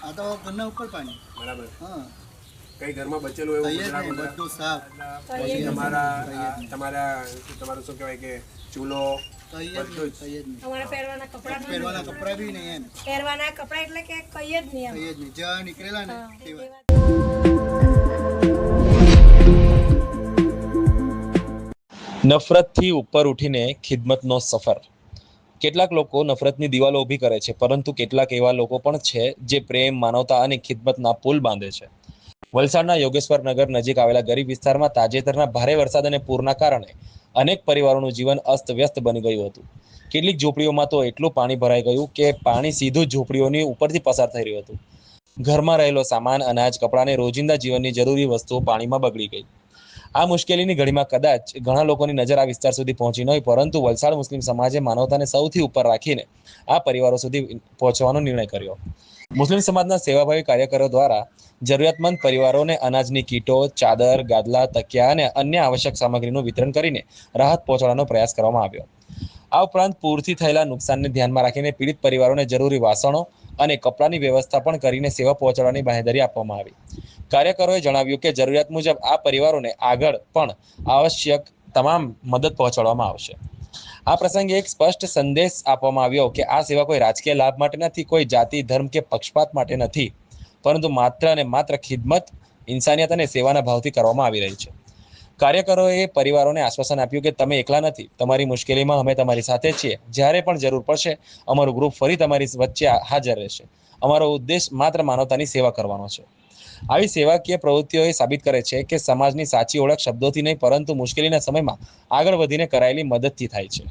આ તો ઘરના ઉપર પાણી બરાબર. હા કઈ ઘરમાં બચેલું એવું બધું સાફ પછી તમારું શું કહેવાય કે ચૂલો બધું જ અમારા પહેરવાના કપડા બી નહીં એમ પહેરવાના કપડા એટલે કે કઈ જ નહીં કઈ જ નહીં જ્યાં નીકળેલા ને તેવા નફરતથી ઉપર ઉઠીને ખિદમતનો સફર. કેટલાક લોકો નફરતની દિવાલો ઊભી કરે છે, પરંતુ કેટલાક એવા લોકો પણ છે જે પ્રેમ, માનવતા અને ખિદમતના પુલ બાંધે છે. વલસાડના યોગેશ્વર નગર નજીક આવેલા ગરીબ વિસ્તારમાં તાજેતરના ભારે વરસાદ અને પૂરના કારણે અનેક પરિવારોનું જીવન અસ્તવ્યસ્ત બની ગયું હતું. કેટલીક ઝૂંપડીઓમાં તો એટલું પાણી ભરાઈ ગયું કે પાણી સીધું ઝૂંપડીઓની ઉપરથી પસાર થઈ રહ્યું હતું. ઘરમાં રહેલો સામાન, અનાજ, કપડાં અને રોજિંદા જીવનની જરૂરી વસ્તુઓ પાણીમાં બગડી ગઈ. આ મુશ્કેલીની ઘડીમાં કદાચ ઘણા લોકોની નજર આ વિસ્તાર સુધી પહોંચી ન હોય, પરંતુ વલસાડ મુસ્લિમ સમાજે માનવતાને સૌથી ઉપર રાખીને આ પરિવારો સુધી પહોંચવાનો નિર્ણય કર્યો. મુસ્લિમ સમાજના સેવાભાવી કાર્યકરો દ્વારા જરૂરિયાતમંદ પરિવારોને અનાજની કીટો, ચાદર, ગાદલા, તકિયા અને અન્ય આવશ્યક સામગ્રીનું વિતરણ કરીને રાહત પહોંચાડવાનો પ્રયાસ કરવામાં આવ્યો. આ ઉપરાંત પૂરથી થયેલા નુકસાનને ધ્યાનમાં રાખીને પીડિત પરિવારોને જરૂરી વાસણો અને કપડાની વ્યવસ્થા પણ કરીને સેવા પહોંચાડવાની બાંહેધરી આપવામાં આવી. કાર્યકરોએ જણાવ્યું કે જરૂરિયાત મુજબ આ પરિવારોને આગળ પણ આવશ્યક તમામ મદદ પહોંચાડવામાં આવશે. આ પ્રસંગે એક સ્પષ્ટ સંદેશ આપવામાં આવ્યો કે આ સેવા કોઈ રાજકીય લાભ માટે નથી, કોઈ જાતિ, ધર્મ કે પક્ષપાત માટે નથી, પરંતુ માત્ર અને માત્ર ખિદમત, ઇન્સાનિયત અને સેવાના ભાવથી કરવામાં આવી રહી છે. કાર્યકરોએ પરિવારોને આશ્વાસન આપ્યું કે તમે એકલા નથી, તમારી મુશ્કેલીમાં અમે તમારી સાથે છીએ. જ્યારે પણ જરૂર પડશે અમારું ગ્રુપ ફરી તમારી વચ્ચે હાજર રહેશે. અમારો ઉદ્દેશ માત્ર માનવતાની સેવા કરવાનો છે. આવી સેવાકીય પ્રવૃત્તિઓ એ સાબિત કરે છે કે સમાજની સાચી ઓળખ શબ્દોથી નહીં, પરંતુ મુશ્કેલીના સમયમાં આગળ વધીને કરાયેલી મદદથી થાય છે.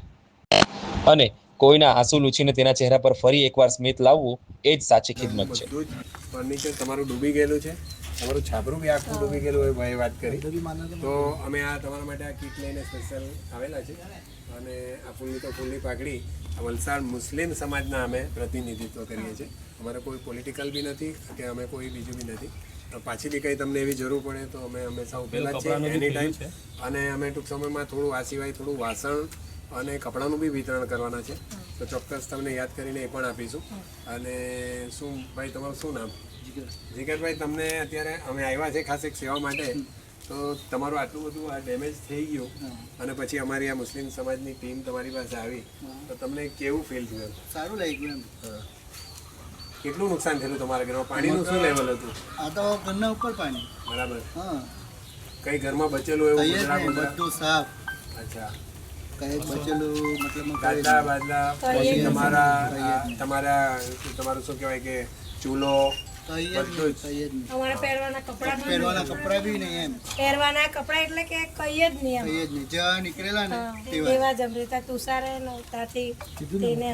અને કોઈના આંસુ લૂછીને તેના ચહેરા પર ફરી એકવાર સ્મિત લાવવું એ જ સાચી ખિદમત છે. બધું જ ફર્નિચર તમારું ડૂબી ગયેલું છે, તમારું છાપરું બી આખું ડૂબી ગયેલું હોય ભાઈ વાત કરી. તો અમે આ તમારા માટે આ કીટ લઈને સ્પેશિયલ આવેલા છે. અને આ ફૂલની તો ફૂલની પાકડી આ વલસાડ મુસ્લિમ સમાજના અમે પ્રતિનિધિત્વ કરીએ છીએ. અમારે કોઈ પોલિટિકલ બી નથી કે અમે કોઈ બીજું બી નથી. પાછી બી કંઈ તમને એવી જરૂર પડે તો અમે હંમેશા ઉભેલા જ છીએ એની ટાઈમ. અને અમે ટૂંક સમયમાં થોડું આ સિવાય થોડું વાસણ અને કપડાનું બી વિતરણ કરવાના છે. તો ચોક્કસ તમને યાદ કરીને એ પણ આપીશું. અને શું ભાઈ તમારું શું નામ? જીગરભાઈ, તમને અત્યારે અમે આવ્યા છે ખાસ એક સેવા માટે. તો તમારું આટલું બધું આ ડેમેજ થઈ ગયું અને પછી અમારી આ મુસ્લિમ સમાજની ટીમ તમારી પાસે આવી, તો તમને કેવું ફીલ થયું? સારું લાગ્યું એમ. હા, કેટલું નુકસાન થયેલું તમારા ઘરમાં? પાણીનું શું લેવલ હતું? આ તો ઘરના ઉપર પાણી બરાબર. હા કઈ ઘરમાં બચેલું એવું? બધું સાફ. અચ્છા, કઈ બચેલું મતલબ ગાદલા બાદલા, પછી તમારું શું કહેવાય કે ચૂલો બધું જ અમારા પહેરવાના કપડા બી નહીં એમ પહેરવાના કપડા એટલે કે કઈ જ નહીં કઈ જ નહીં જ્યાં નીકળેલા ને તેવા જ અમૃતા તુષારે નવતાથી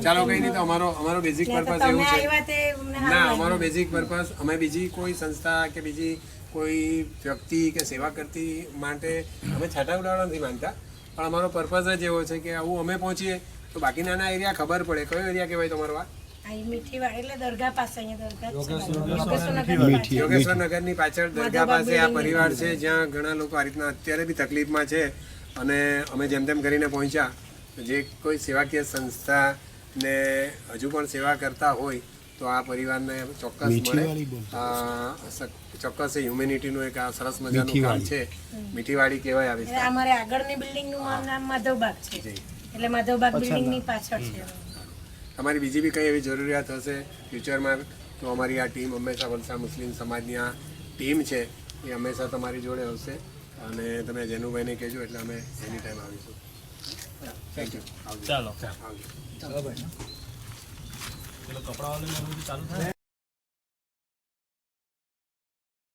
ચાલો કઈ નહીં. તો અમારો બેઝિક પર્પઝ એવું તમે છે. આવ્યા તે અમને ના, અમારો બેઝિક પર્પઝ અમે બીજી કોઈ સંસ્થા કે બીજી કોઈ વ્યક્તિ કે સેવા કરતી માટે અમે છાંટા ઉડાવવા નથી માંગતા, પણ અમારો પર્પઝ જ એવો છે કે આવું અમે પહોંચીએ તો બાકીના એરિયા ખબર પડે. કયો એરિયા કહેવાય તમારો? આ મીઠીવાડ એટલે દરગાહ પાસે યોગેશ્વર નગરની પાછળ દરગાહ પાસે આ પરિવાર છે, જ્યાં ઘણા લોકો આ રીતના અત્યારે બી તકલીફમાં છે. અને અમે જેમ તેમ કરીને પહોંચ્યા. જે કોઈ સેવાકીય સંસ્થા ને હજુ પણ સેવા કરતા હોય તો આ પરિવારને ચોક્કસ મળે. ચોક્કસ હ્યુમેનિટીનું એક આ સરસ મજાનું કામ છે. મીઠીવાડી કહેવાય આ વિસ્તાર. અમારે આગળની બિલ્ડિંગનું નામ માધવબાગ છે, એટલે માધવબાગ બિલ્ડિંગની પાછળ છે. તમારી બીજી બી કંઈ એવી જરૂરિયાત હશે ફ્યુચરમાં તો અમારી આ ટીમ હંમેશા વલસાડ મુસ્લિમ સમાજની આ ટીમ છે એ હંમેશા તમારી જોડે હશે. અને તમે જેનુભાઈને કહેજો એટલે અમે એની ટાઈમ આવીશું. Thank you. ચાલો આવજો. ચાલો ભાઈ. કપડા